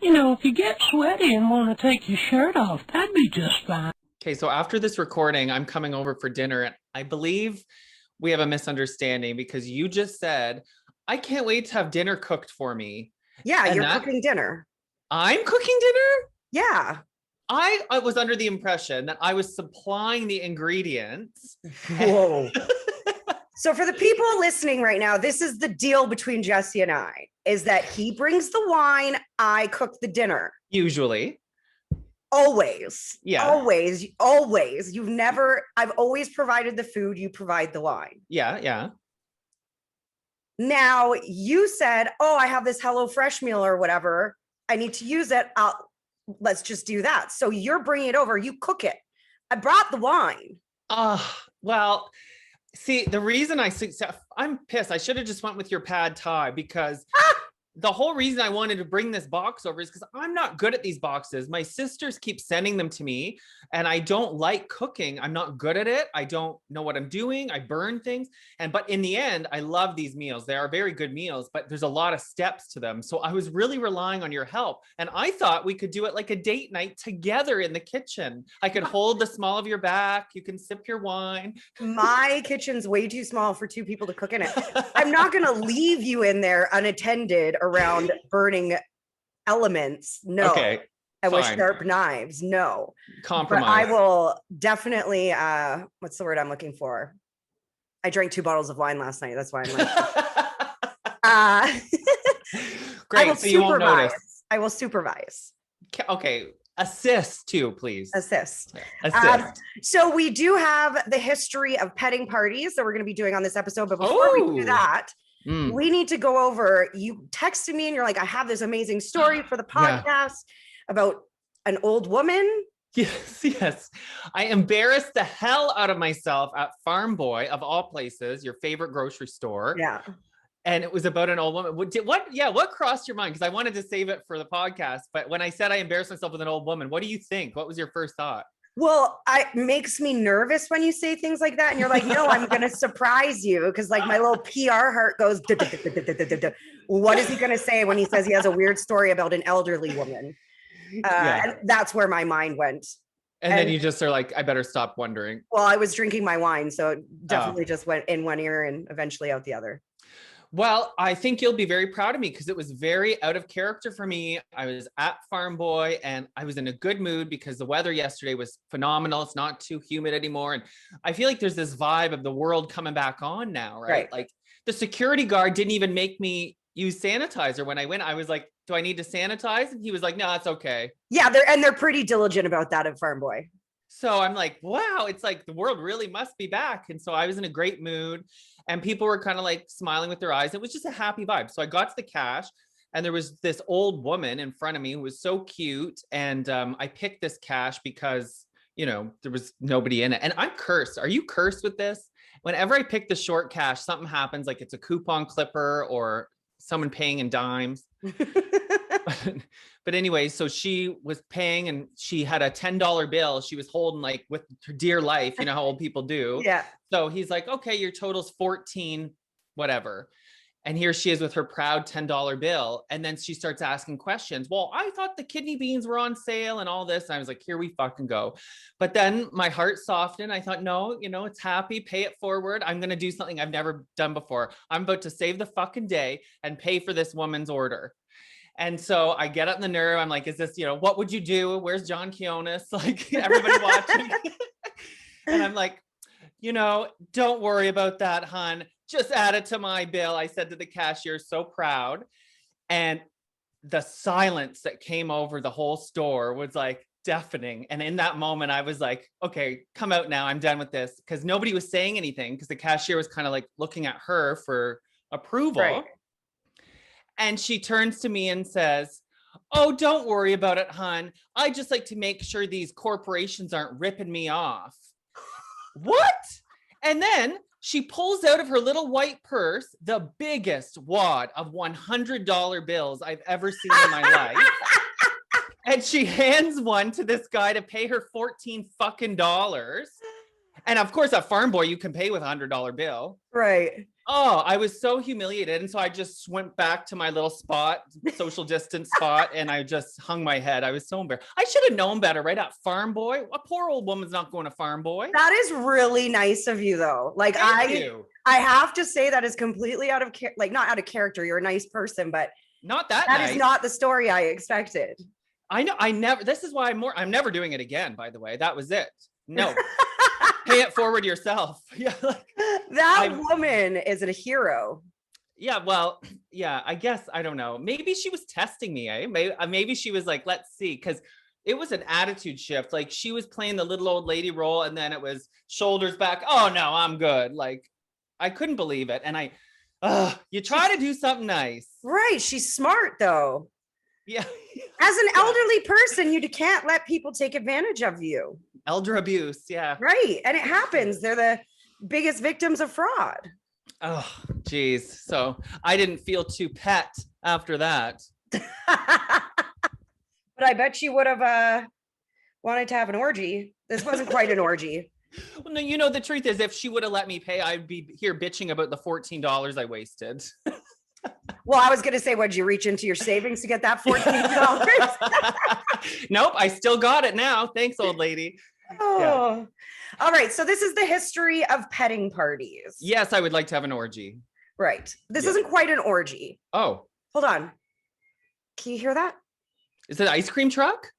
If you get sweaty and want to take your shirt off, that'd be just fine. Okay, so after this recording, I'm coming over for dinner, and I believe we have a misunderstanding because you just said, I can't wait to have dinner cooked for me. Yeah, And you're cooking dinner. I'm cooking dinner? Yeah. I was under the impression that I was supplying the ingredients. Whoa. So for the people listening right now, this is the deal between Jesse and I, is that he brings the wine, I cook the dinner. Usually. Always. Yeah. Always. I've always provided the food, you provide the wine. Yeah. Now you said, oh, I have this HelloFresh meal or whatever. I need to use it. Let's just do that. So you're bringing it over. You cook it. I brought the wine. Well, see, the reason I'm pissed. I should have just went with your pad thai because the whole reason I wanted to bring this box over is because I'm not good at these boxes. My sisters keep sending them to me and I don't like cooking. I'm not good at it. I don't know what I'm doing. I burn things. But in the end, I love these meals. They are very good meals, but there's a lot of steps to them. So I was really relying on your help. And I thought we could do it like a date night together in the kitchen. I could hold the small of your back. You can sip your wine. My kitchen's way too small for two people to cook in it. I'm not going to leave you in there unattended around burning elements. No. Okay. And with sharp knives. No. Compromise. But I will definitely, what's the word I'm looking for? I drank 2 bottles of wine last night. That's why I'm like, great. So you won't notice. I will supervise. Okay. Assist too, please. Assist. So we do have the history of petting parties that we're going to be doing on this episode. But before we do that, we need to go over, you texted me and you're like, I have this amazing story for the podcast about an old woman. Yes. I embarrassed the hell out of myself at Farm Boy, of all places, your favorite grocery store. Yeah. And it was about an old woman. What crossed your mind? Because I wanted to save it for the podcast. But when I said I embarrassed myself with an old woman, what do you think? What was your first thought? Well, it makes me nervous when you say things like that. And you're like, no, I'm going to surprise you. Because like my little PR heart goes, what is he going to say when he says he has a weird story about an elderly woman? And that's where my mind went. And then you just are like, I better stop wondering. Well, I was drinking my wine. So it definitely just went in one ear and eventually out the other. Well, I think you'll be very proud of me because it was very out of character for me. I was at Farm Boy and I was in a good mood because the weather yesterday was phenomenal. It's not too humid anymore. And I feel like there's this vibe of the world coming back on now, right? Like the security guard didn't even make me use sanitizer when I went. I was like, do I need to sanitize? And he was like, no, it's okay. Yeah, they're pretty diligent about that at Farm Boy. So I'm like, wow, it's like the world really must be back. And so I was in a great mood and people were kind of like smiling with their eyes. It was just a happy vibe. So I got to the cash and there was this old woman in front of me who was so cute. And I picked this cash because, there was nobody in it. And I'm cursed. Are you cursed with this? Whenever I pick the short cash, something happens, like it's a coupon clipper or someone paying in dimes. But anyway, so she was paying and she had a $10 bill. She was holding like with her dear life, you know how old people do. Yeah. So he's like, okay, your total's 14, whatever. And here she is with her proud $10 bill. And then she starts asking questions. Well, I thought the kidney beans were on sale and all this. And I was like, here we fucking go. But then my heart softened. I thought, no, it's happy. Pay it forward. I'm going to do something I've never done before. I'm about to save the fucking day and pay for this woman's order. And so I get up in the nerve. I'm like, is this, what would you do? Where's John Kionis? Like everybody watching. And I'm like, don't worry about that, hon. Just add it to my bill. I said to the cashier, so proud. And the silence that came over the whole store was like deafening. And in that moment, I was like, okay, come out now. I'm done with this. Because nobody was saying anything because the cashier was kind of like looking at her for approval. Right. And she turns to me and says, oh, don't worry about it, hon. I just like to make sure these corporations aren't ripping me off. What? And then she pulls out of her little white purse the biggest wad of $100 bills I've ever seen in my life. And she hands one to this guy to pay her 14 fucking dollars. And of course, at Farm Boy, you can pay with $100 bill. Right. Oh, I was so humiliated. And so I just went back to my little spot, social distance spot, and I just hung my head. I was so embarrassed. I should have known better, right? At Farm Boy. A poor old woman's not going to Farm Boy. That is really nice of you, though. Like, Thank you. I have to say that is completely out of like not out of character. You're a nice person, but Not that that nice. is not the story I expected. I know. This is why I'm never doing it again, by the way. That was it. No. Pay it forward yourself. Yeah. That woman is a hero. Yeah. Well, yeah, I guess, I don't know. Maybe she was testing me. Maybe she was like, let's see. Cause it was an attitude shift. Like she was playing the little old lady role and then it was shoulders back. Oh no, I'm good. Like I couldn't believe it. And you try to do something nice. Right. She's smart though. Yeah. As an elderly person, you can't let people take advantage of you. Elder abuse. Yeah. Right. And it happens. They're the biggest victims of fraud. Oh, geez. So I didn't feel too pet after that. But I bet you would have wanted to have an orgy. This wasn't quite an orgy. Well, no, you know, the truth is if she would have let me pay, I'd be here bitching about the $14 I wasted. Well, I was going to say, would you reach into your savings to get that $14? Nope. I still got it now. Thanks, old lady. Oh, Yeah. All right. So this is the history of petting parties. Yes, I would like to have an orgy. Right. This Yeah. isn't quite an orgy. Oh, Hold on. Can you hear that? is it an ice cream truck?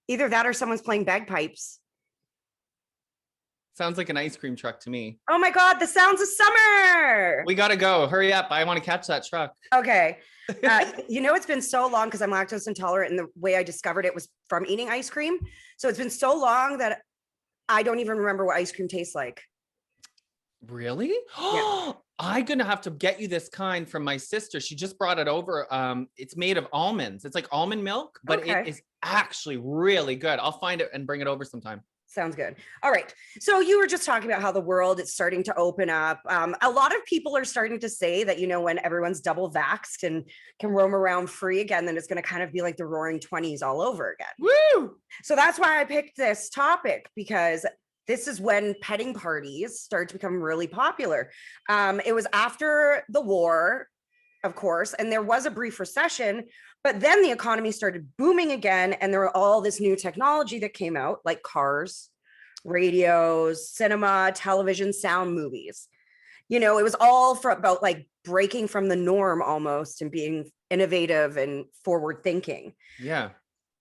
Either that or someone's playing bagpipes. Sounds like an ice cream truck to me. Oh my God, the sounds of summer. We got to go. Hurry up. I want to catch that truck. Okay. You know, it's been so long because I'm lactose intolerant, and the way I discovered it was from eating ice cream. So it's been so long that I don't even remember what ice cream tastes like. Really? Yeah. I'm going to have to get you this kind from my sister. She just brought it over. It's made of almonds. It's like almond milk, but Okay. it is actually really good. I'll find it and bring it over sometime. Sounds good. All right. So you were just talking about how the world is starting to open up. A lot of people are starting to say that, you know, when everyone's double vaxxed and can roam around free again, then it's going to kind of be like the roaring 20s all over again. Woo! So that's why I picked this topic, because this is when petting parties start to become really popular. It was after the war, of course, and there was a brief recession, but then the economy started booming again, and there were all this new technology that came out, like cars, radios, cinema, television, sound, movies. You know, it was all for about like breaking from the norm almost and being innovative and forward thinking. Yeah.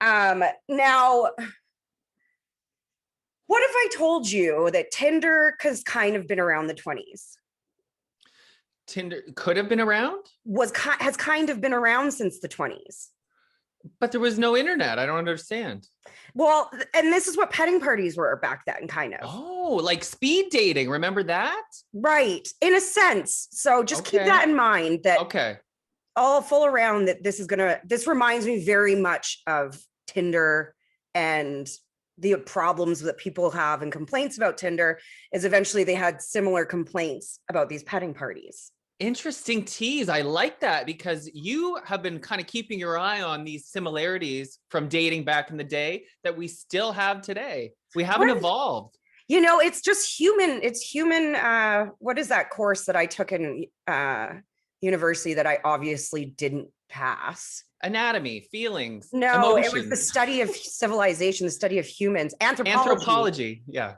Now, what if I told you that Tinder has kind of been around the 20s? Tinder could have been around, Has kind of been around since the 20s. but there was no internet. I don't understand. Well, and this is what petting parties were back then, kind of. Oh, like speed dating. Remember that? Right, in a sense. So just keep Okay. that in mind, that Okay. all full around that this reminds me very much of Tinder, and the problems that people have and complaints about Tinder is eventually they had similar complaints about these petting parties. Interesting tease. I like that because you have been kind of keeping your eye on these similarities from dating back in the day that we still have today. We haven't Right. evolved. You know, it's just human. It's human. What is that course that I took in university that I obviously didn't pass? Anatomy, feelings, No, it was emotions. the study of civilization, the study of humans, anthropology. Anthropology. Yeah.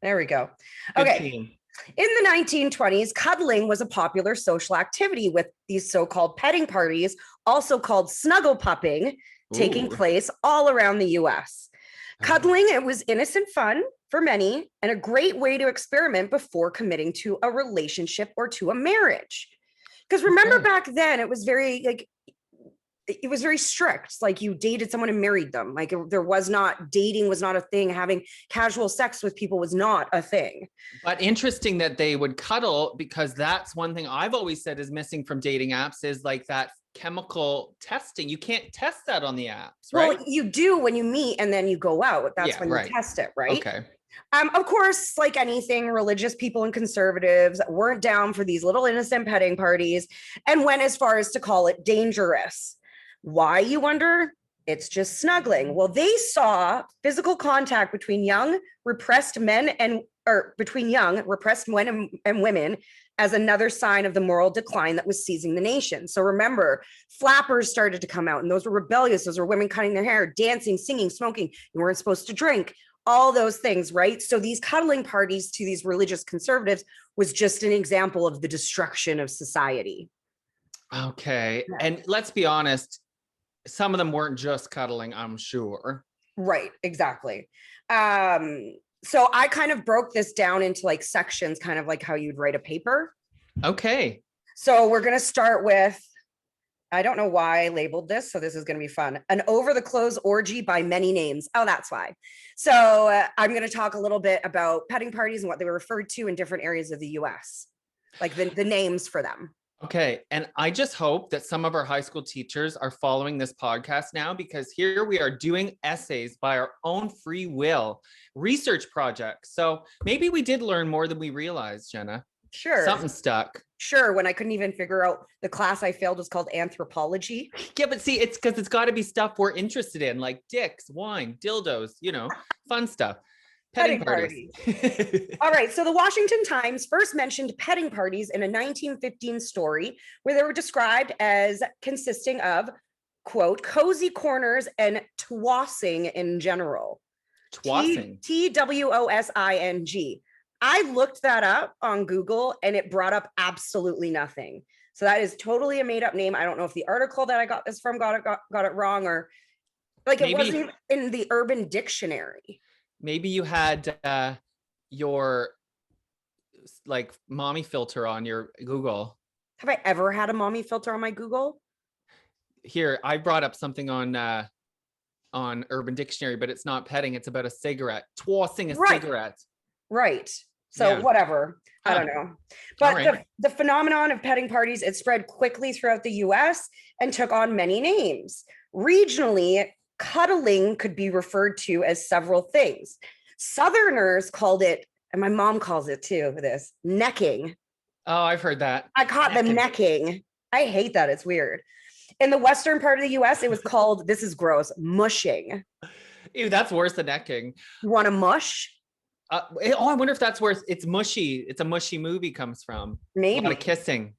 There we go. Good Okay. team. In the 1920s, cuddling was a popular social activity, with these so-called petting parties, also called snugglepupping, taking Ooh. place all around the US. Uh-huh. Cuddling, it was innocent fun for many and a great way to experiment before committing to a relationship or to a marriage. Because remember Okay. back then, it was very strict. Like you dated someone and married them. Like dating was not a thing. Having casual sex with people was not a thing. But interesting that they would cuddle, because that's one thing I've always said is missing from dating apps is like that chemical testing. You can't test that on the apps, right? Well, you do when you meet and then you go out. That's Yeah, when right. you test it, right? Okay. Of course, like anything, religious people and conservatives weren't down for these little innocent petting parties and went as far as to call it dangerous. Why, you wonder? It's just snuggling. Well, they saw physical contact between young, repressed men and or between young repressed men and women as another sign of the moral decline that was seizing the nation. So remember, flappers started to come out, and those were rebellious. Those were women cutting their hair, dancing, singing, smoking. You weren't supposed to drink, all those things, right? So these cuddling parties to these religious conservatives was just an example of the destruction of society. Okay. Yeah. And let's be honest, some of them weren't just cuddling, I'm sure. Right, exactly. So I kind of broke this down into like sections, kind of like how you'd write a paper. Okay. So we're going to start with, I don't know why I labeled this, so this is going to be fun. An over-the-clothes orgy by many names. Oh, that's why. So I'm going to talk a little bit about petting parties and what they were referred to in different areas of the US, like the names for them. Okay. And I just hope that some of our high school teachers are following this podcast now, because here we are doing essays by our own free will, research projects. So maybe we did learn more than we realized, Jenna. Sure. Something stuck. Sure. When I couldn't even figure out the class I failed was called anthropology. Yeah, but see, it's because it's got to be stuff we're interested in, like dicks, wine, dildos, fun stuff. Petting parties. All right. So the Washington Times first mentioned petting parties in a 1915 story where they were described as consisting of, quote, cozy corners and twossing in general. Twossing. TWOSING. I looked that up on Google and it brought up absolutely nothing. So that is totally a made up name. I don't know if the article that I got this from got it wrong, or like it wasn't even in the Urban Dictionary. Maybe you had your like mommy filter on your Google. Have I ever had a mommy filter on my Google? Here, I brought up something on Urban Dictionary, but it's not petting. It's about a cigarette, tossing a cigarette. Right. So whatever. I don't know. But the phenomenon of petting parties, it spread quickly throughout the US and took on many names. Regionally, cuddling could be referred to as several things. Southerners called it, and my mom calls it too, this necking. Oh, I've heard that. I caught them necking. I hate that. It's weird. In the western part of the US, it was called, this is gross, mushing. Ew, that's worse than necking. You want to mush? I wonder if that's where it's mushy. It's a mushy movie comes from. Maybe. A lot of kissing.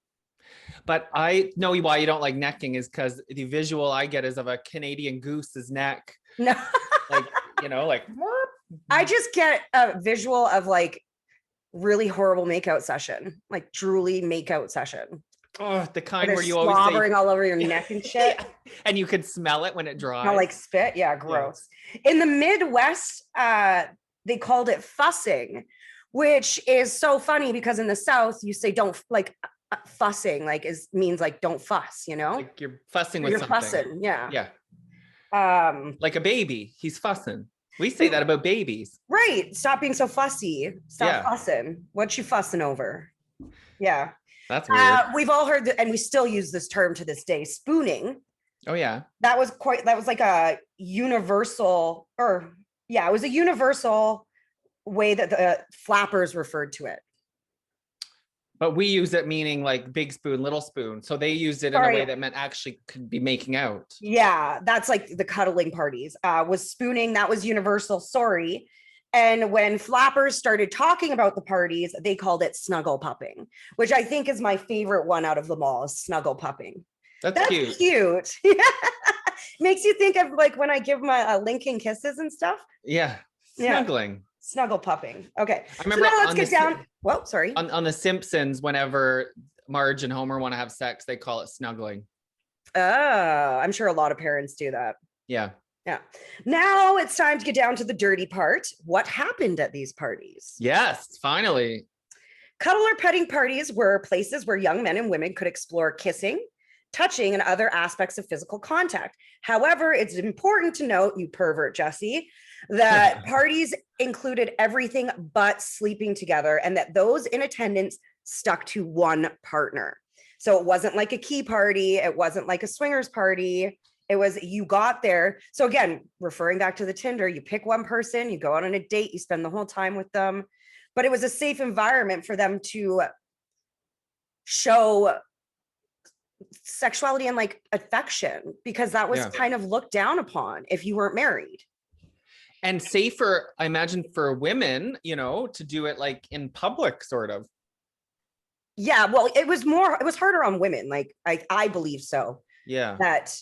But I know why you don't like necking is because the visual I get is of a Canadian goose's neck. No. like. I just get a visual of like really horrible makeout session, like drooly makeout session. Oh, the kind where you always slobbering all over your neck and shit. And you could smell it when it dries. Smell like spit. Yeah, gross. Yeah. In the Midwest, they called it fussing, which is so funny because in the South you say don't, like fussing means like don't fuss, like you're fussing with you're something. Fussing, yeah. Like a baby, he's fussing. We say that about babies, right? Stop being so fussy. Stop fussing. What you fussing over? Yeah, that's weird. We've all heard that, and we still use this term to this day, spooning. Oh yeah, that was like a universal, it was a universal way that the flappers referred to it. But we use it meaning like big spoon, little spoon. So they used it in a way that meant actually could be making out. Yeah, that's like the cuddling parties. Was spooning, that was universal, sorry. And when flappers started talking about the parties, they called it snugglepupping, which I think is my favorite one out of them all, is snugglepupping. That's cute. Makes you think of like when I give my Lincoln kisses and stuff. Yeah, snuggling. Snugglepupping. Okay. I remember. So now let's get down. Well, sorry. On The Simpsons, whenever Marge and Homer want to have sex, they call it snuggling. Oh, I'm sure a lot of parents do that. Yeah. Yeah. Now it's time to get down to the dirty part. What happened at these parties? Yes, finally. Cuddle or petting parties were places where young men and women could explore kissing, touching, and other aspects of physical contact. However, it's important to note, you pervert, Jesse, that parties included everything but sleeping together, and that those in attendance stuck to one partner. So it wasn't like a key party. It wasn't like a swingers party. It was, you got there. So again, referring back to the Tinder, you pick one person, you go out on a date, you spend the whole time with them, but it was a safe environment for them to show sexuality and like affection, because that was kind of looked down upon if you weren't married. And safer, I imagine, for women, you know, to do it like in public, sort of. Yeah, well, it was harder on women. Like I believe so. Yeah. That,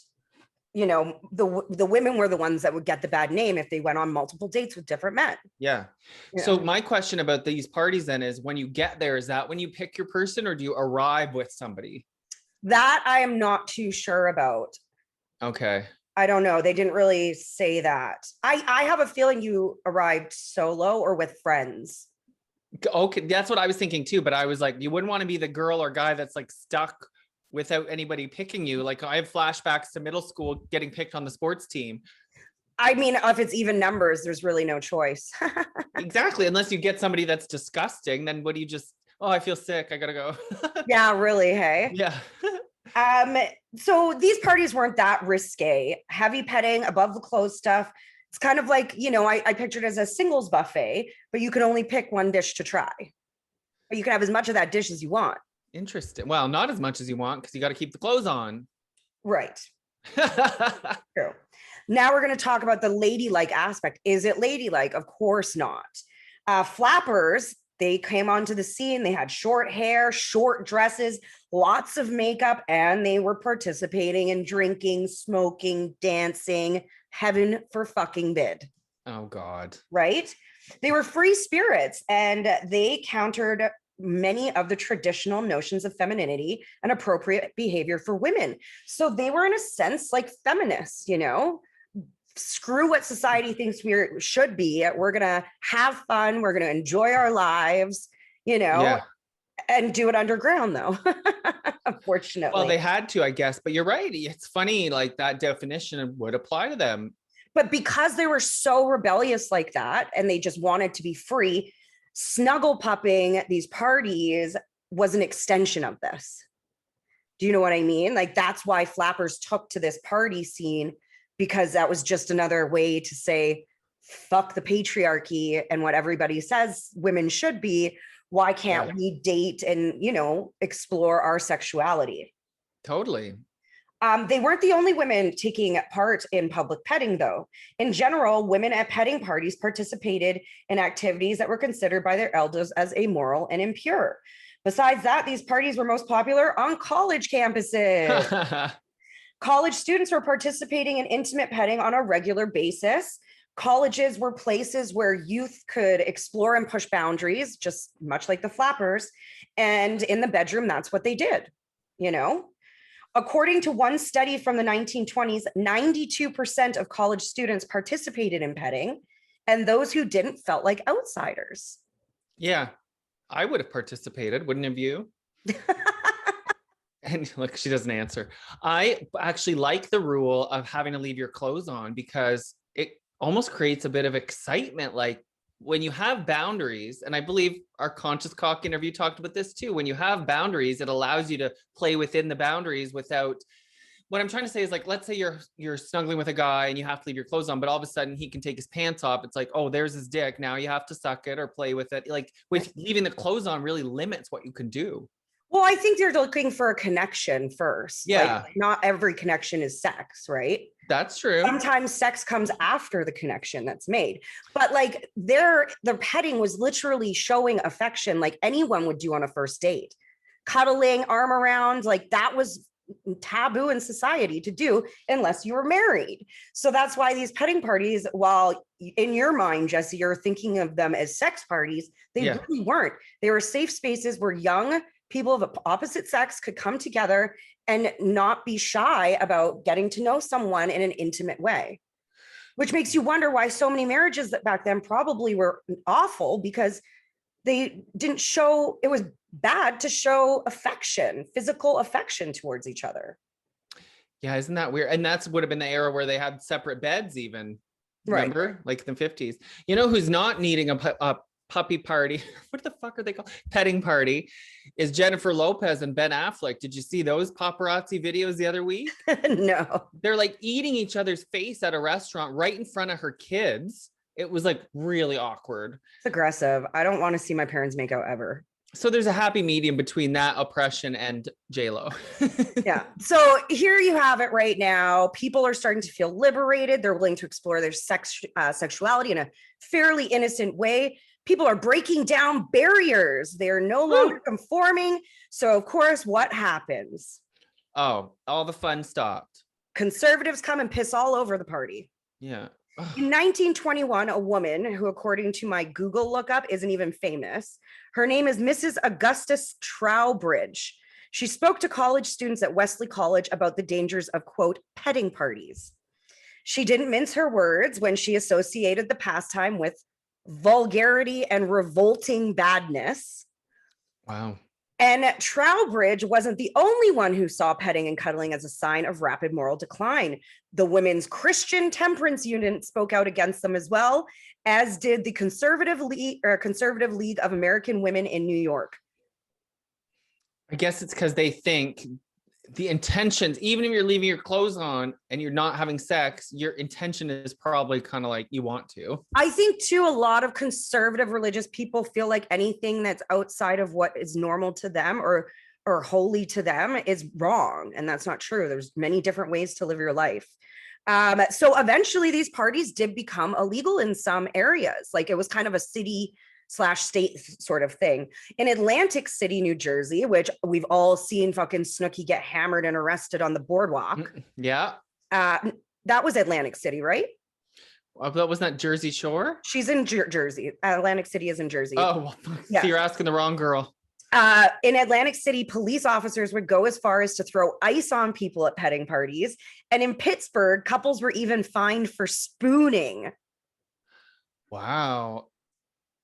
you know, the women were the ones that would get the bad name if they went on multiple dates with different men. Yeah. You So know? my question about these parties then is, when you get there, is that when you pick your person, or do you arrive with somebody? That I am not too sure about. Okay. I don't know. They didn't really say that. I have a feeling you arrived solo or with friends. Okay, that's what I was thinking too. But I was like, you wouldn't want to be the girl or guy that's like stuck without anybody picking you. Like, I have flashbacks to middle school getting picked on the sports team. I mean, if it's even numbers, there's really no choice. Exactly. Unless you get somebody that's disgusting, then what do you just, oh, I feel sick, I gotta go. Yeah, really. Hey. Yeah. So these parties weren't that risque. Heavy petting, above the clothes stuff. It's kind of like, you know, I pictured it as a singles buffet, but you can only pick one dish to try. But you can have as much of that dish as you want. Interesting. Well, not as much as you want, because you got to keep the clothes on. Right. True. Now we're going to talk about the ladylike aspect. Is it ladylike? Of course not. Flappers, they came onto the scene. They had short hair, short dresses, lots of makeup, and they were participating in drinking, smoking, dancing. Heaven for fucking bid. Oh, God. Right? They were free spirits, and they countered many of the traditional notions of femininity and appropriate behavior for women. So they were, in a sense, like feminists, you know? Screw what society thinks we should be. We're going to have fun. We're going to enjoy our lives, you know, Yeah. and do it underground, though, unfortunately. Well, they had to, I guess. But you're right. It's funny, like that definition would apply to them. But because they were so rebellious like that, and they just wanted to be free, snuggle pupping these parties was an extension of this. Do you know what I mean? Like, that's why flappers took to this party scene, because that was just another way to say, fuck the patriarchy and what everybody says women should be. Why can't we date and, you know, explore our sexuality? Totally. They weren't the only women taking part in public petting, though. In general, women at petting parties participated in activities that were considered by their elders as immoral and impure. Besides that, these parties were most popular on college campuses. College students were participating in intimate petting on a regular basis. Colleges were places where youth could explore and push boundaries, just much like the flappers. And in the bedroom, that's what they did, you know? According to one study from the 1920s, 92% of college students participated in petting, and those who didn't felt like outsiders. Yeah, I would have participated, wouldn't have you? And look, she doesn't answer. I actually like the rule of having to leave your clothes on, because it almost creates a bit of excitement. Like, when you have boundaries, and I believe our Conscious Cock interview talked about this too, when you have boundaries, it allows you to play within the boundaries without, what I'm trying to say is, like, let's say you're snuggling with a guy and you have to leave your clothes on, but all of a sudden he can take his pants off. It's like, oh, there's his dick. Now you have to suck it or play with it. Like, with leaving the clothes on really limits what you can do. Well, I think they're looking for a connection first. Yeah. Like, not every connection is sex, right? That's true. Sometimes sex comes after the connection that's made. But like, their petting was literally showing affection like anyone would do on a first date. Cuddling, arm around, like that was taboo in society to do unless you were married. So that's why these petting parties, while in your mind, Jesse, you're thinking of them as sex parties, they really weren't. They were safe spaces where young people of opposite sex could come together and not be shy about getting to know someone in an intimate way, which makes you wonder why so many marriages that back then probably were awful, because they didn't show, it was bad to show affection, physical affection towards each other. Yeah, isn't that weird? And that's would have been the era where they had separate beds even. Remember? Right. Like the 50s. You know who's not needing a puppy party? What the fuck are they called? Petting party, is Jennifer Lopez and Ben Affleck. Did you see those paparazzi videos the other week? No. They're like eating each other's face at a restaurant right in front of her kids. It was like really awkward. It's aggressive. I don't want to see my parents make out ever. So there's a happy medium between that oppression and J-Lo. Yeah. So here you have it right now. People are starting to feel liberated. They're willing to explore their sexuality in a fairly innocent way. People are breaking down barriers. They're no longer conforming. So, of course, what happens? Oh, all the fun stopped. Conservatives come and piss all over the party. Yeah. In 1921, a woman who, according to my Google lookup, isn't even famous. Her name is Mrs. Augustus Trowbridge. She spoke to college students at Wesley College about the dangers of, quote, petting parties. She didn't mince her words when she associated the pastime with vulgarity and revolting badness. Wow. And Trowbridge wasn't the only one who saw petting and cuddling as a sign of rapid moral decline. The Women's Christian Temperance Unit spoke out against them as well, as did the Conservative League of American Women in New York. I guess it's because they think the intentions, even if you're leaving your clothes on and you're not having sex, your intention is probably kind of like you want to. I think too, a lot of conservative religious people feel like anything that's outside of what is normal to them or holy to them is wrong. And that's not true. There's many different ways to live your life. So eventually these parties did become illegal in some areas. Like it was kind of a city/state sort of thing. In Atlantic City, New Jersey, which we've all seen fucking Snooki get hammered and arrested on the boardwalk. Yeah. That was Atlantic City, right? That wasn't that Jersey Shore? She's in Jersey. Atlantic City is in Jersey. Oh, well, yeah. So you're asking the wrong girl. In Atlantic City, police officers would go as far as to throw ice on people at petting parties. And in Pittsburgh, couples were even fined for spooning. Wow.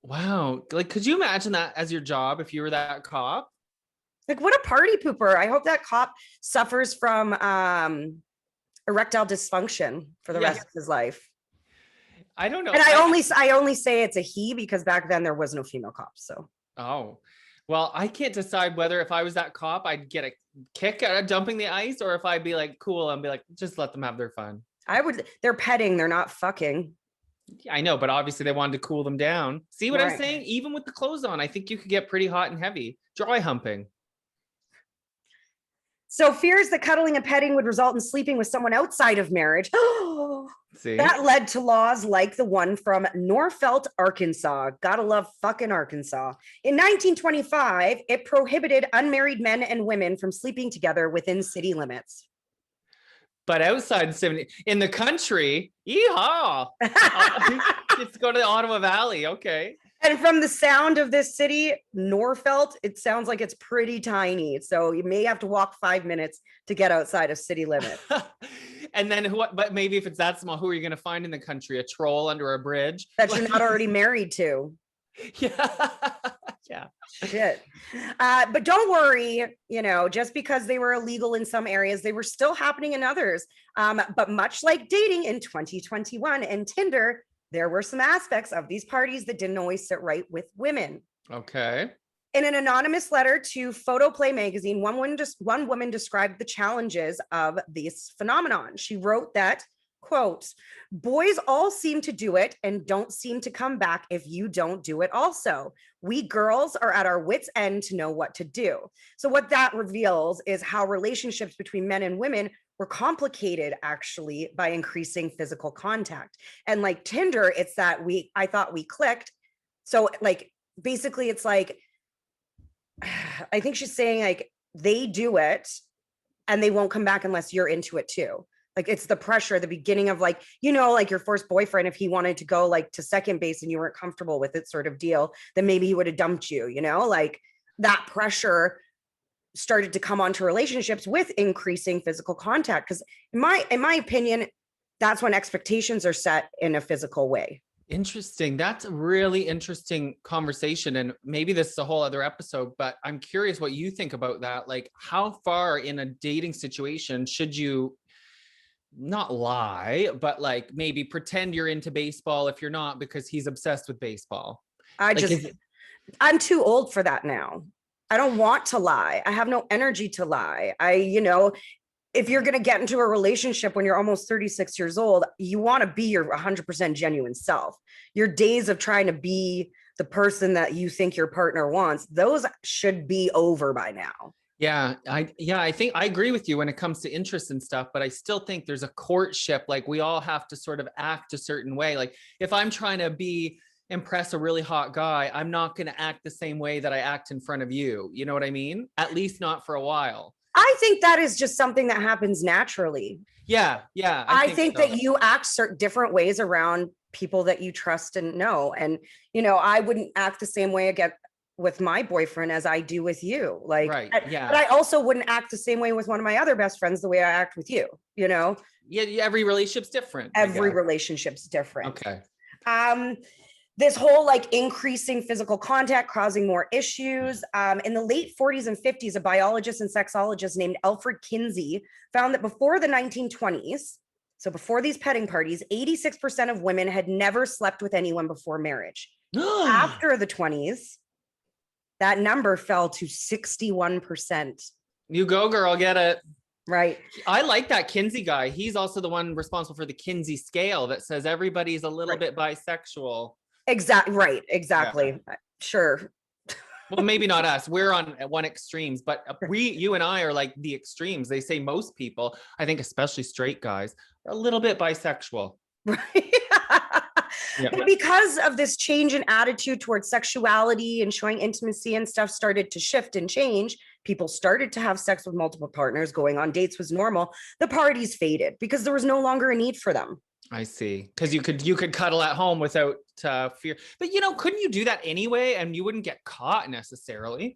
Like, could you imagine that as your job if you were that cop? Like, what a party pooper. I hope that cop suffers from erectile dysfunction for the rest of his life. I don't know. And I only say it's a he because back then there was no female cops. So. Oh, well, I can't decide whether if I was that cop, I'd get a kick out of dumping the ice, or if I'd be like cool and be like, just let them have their fun. They're petting, they're not fucking. Yeah, I know, but obviously they wanted to cool them down. See what I'm saying? Even with the clothes on, I think you could get pretty hot and heavy. Dry humping. So fears that cuddling and petting would result in sleeping with someone outside of marriage. See? That led to laws like the one from Norfolk, Arkansas. Gotta love fucking Arkansas. In 1925, it prohibited unmarried men and women from sleeping together within city limits. But outside in the country, yeehaw! Let's go to the Ottawa Valley, okay. And from the sound of this city, Norfolk, it sounds like it's pretty tiny. So you may have to walk 5 minutes to get outside of city limits. And then but maybe if it's that small, who are you going to find in the country? A troll under a bridge? That you're not already married to. Yeah. Yeah. Shit. But don't worry, just because they were illegal in some areas, they were still happening in others. But much like dating in 2021 and Tinder, there were some aspects of these parties that didn't always sit right with women. Okay. In an anonymous letter to Photoplay magazine, one woman described the challenges of this phenomenon. She wrote that, quote, boys all seem to do it and don't seem to come back if you don't do it also. We girls are at our wits' end to know what to do. So what that reveals is how relationships between men and women were complicated actually by increasing physical contact. And like Tinder, it's that I thought we clicked. So like, basically it's like, I think she's saying like, they do it and they won't come back unless you're into it too. Like it's the pressure, the beginning of like, like your first boyfriend, if he wanted to go like to second base and you weren't comfortable with it sort of deal, then maybe he would have dumped you, like that pressure started to come onto relationships with increasing physical contact. Because in my opinion, that's when expectations are set in a physical way. Interesting. That's a really interesting conversation. And maybe this is a whole other episode, but I'm curious what you think about that. Like how far in a dating situation should you not lie, but like maybe pretend you're into baseball if you're not, because he's obsessed with baseball? I'm too old for that now. I don't want to lie. I have no energy to lie. if you're going to get into a relationship when you're almost 36 years old, you want to be your 100% genuine self. Your days of trying to be the person that you think your partner wants, those should be over by now. Yeah, I think I agree with you when it comes to interest and stuff, but I still think there's a courtship. Like we all have to sort of act a certain way. Like if I'm trying to impress a really hot guy, I'm not going to act the same way that I act in front of you. You know what I mean? At least not for a while. I think that is just something that happens naturally. Yeah. I think that you act certain different ways around people that you trust and know. And, you know, I wouldn't act the same way again with my boyfriend as I do with you. Like, right. Yeah. But I also wouldn't act the same way with one of my other best friends, the way I act with you, you know? Yeah. Every relationship's different. Every relationship's different. Okay. This whole like increasing physical contact causing more issues. In the late 40s and 50s, a biologist and sexologist named Alfred Kinsey found that before the 1920s, so before these petting parties, 86% of women had never slept with anyone before marriage. After the 20s, that number fell to 61%. You go, girl, get it. Right. I like that Kinsey guy. He's also the one responsible for the Kinsey scale that says everybody's a little bit bisexual. Exactly. Right. Exactly. Yeah. Sure. Well, maybe not us. We're on one extremes, but you and I are like the extremes. They say most people, I think especially straight guys, are a little bit bisexual. Right. Yeah. But because of this change in attitude towards sexuality and showing intimacy and stuff started to shift and change, people started to have sex with multiple partners, going on dates was normal. The parties faded because there was no longer a need for them. I see. Because you could cuddle at home without fear. But, you know, couldn't you do that anyway? And you wouldn't get caught necessarily.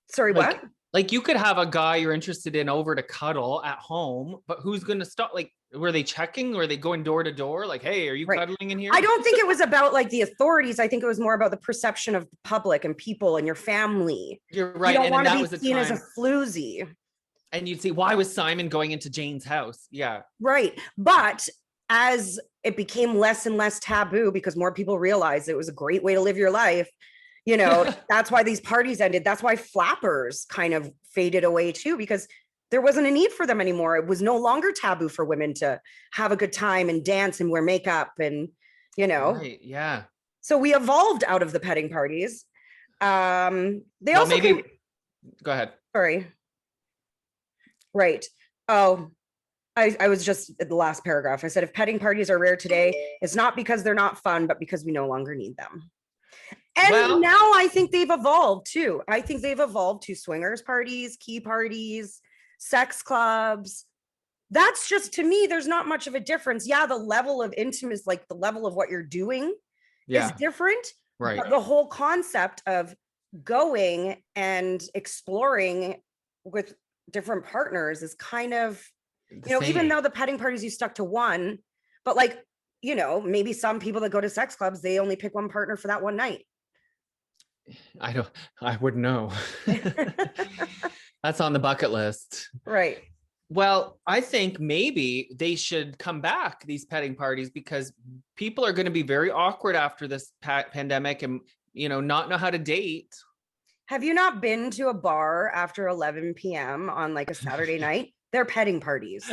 Sorry, what? Like you could have a guy you're interested in over to cuddle at home, but who's going to stop? Like, were they checking? Were they going door to door? Like, hey, are you cuddling in here? I don't think it was about like the authorities. I think it was more about the perception of the public and people and your family. You're right. You don't want to be seen as a floozy. And you'd see, why was Simon going into Jane's house? Yeah. Right. But as it became less and less taboo because more people realized it was a great way to live your life, you know, that's why these parties ended. That's why flappers kind of faded away too, because there wasn't a need for them anymore. It was no longer taboo for women to have a good time and dance and wear makeup and, you know. Right, yeah. So we evolved out of the petting parties. Go ahead. Sorry. Right. Oh, I was just at the last paragraph. I said, if petting parties are rare today, it's not because they're not fun, but because we no longer need them. And now I think they've evolved too. I think they've evolved to swingers parties, key parties, sex clubs. That's just, to me, there's not much of a difference. Yeah, the level of intimacy, like the level of what you're doing is different. Right. But the whole concept of going and exploring with different partners is kind of, you know, even though the petting parties you stuck to one, but like, you know, maybe some people that go to sex clubs, they only pick one partner for that one night. I wouldn't know. That's on the bucket list. Right. Well, I think maybe they should come back, these petting parties, because people are going to be very awkward after this pandemic and, you know, not know how to date. Have you not been to a bar after 11 p.m. on like a Saturday night? They're petting parties.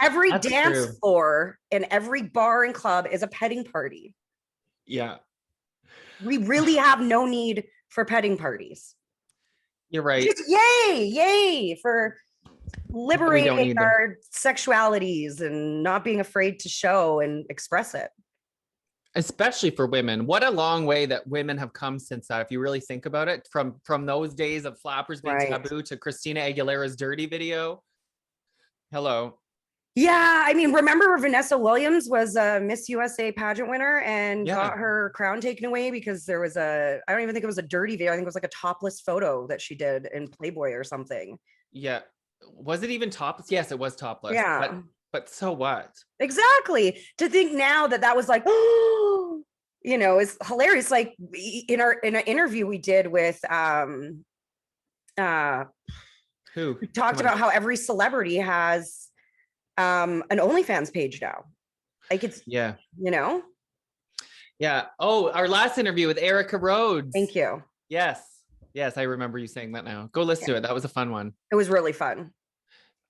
Every dance floor and every bar and club is a petting party. Yeah. We really have no need for petting parties. You're right. Just yay for liberating our sexualities and not being afraid to show and express it. Especially for women. What a long way that women have come since that. If you really think about it, from those days of flappers being taboo to Christina Aguilera's dirty video. Hello. Yeah, I mean, remember Vanessa Williams was a Miss USA pageant winner and got her crown taken away because there was I don't even think it was a dirty video. I think it was like a topless photo that she did in Playboy or something. Yeah. Was it even topless? Yes, it was topless. Yeah. But so what? Exactly. To think now that was like, oh, you know, is hilarious. Like in an interview we did with who we talked about how every celebrity has an OnlyFans page now. Like it's, you know? Yeah. Oh, our last interview with Erica Rhodes. Thank you. Yes. Yes, I remember you saying that now. Go listen to it. That was a fun one. It was really fun.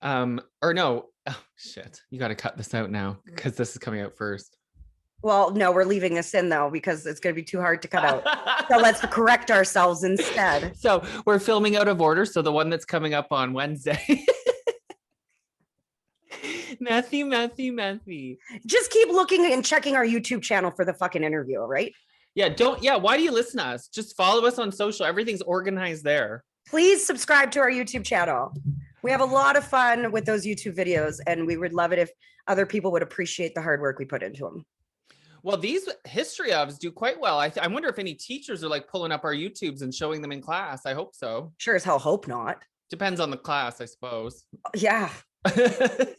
Or no, oh shit. You got to cut this out now because this is coming out first. Well, no, we're leaving this in though, because it's going to be too hard to cut out. So let's correct ourselves instead. So we're filming out of order. So the one that's coming up on Wednesday. Matthew. Just keep looking and checking our YouTube channel for the fucking interview, right? Yeah, why do you listen to us? Just follow us on social. Everything's organized there. Please subscribe to our YouTube channel. We have a lot of fun with those YouTube videos, and we would love it if other people would appreciate the hard work we put into them. Well, these history ofs do quite well. I wonder if any teachers are like pulling up our YouTubes and showing them in class. I hope so. Sure as hell hope not. Depends on the class, I suppose. Yeah.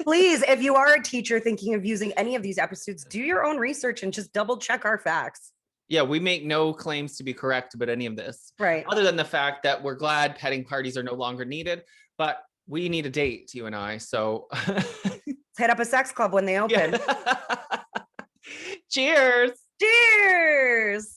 Please, if you are a teacher thinking of using any of these episodes, do your own research and just double check our facts. Yeah, we make no claims to be correct about any of this. Right. Other than the fact that we're glad petting parties are no longer needed, but we need a date, you and I. So let's hit up a sex club when they open. Cheers. Cheers.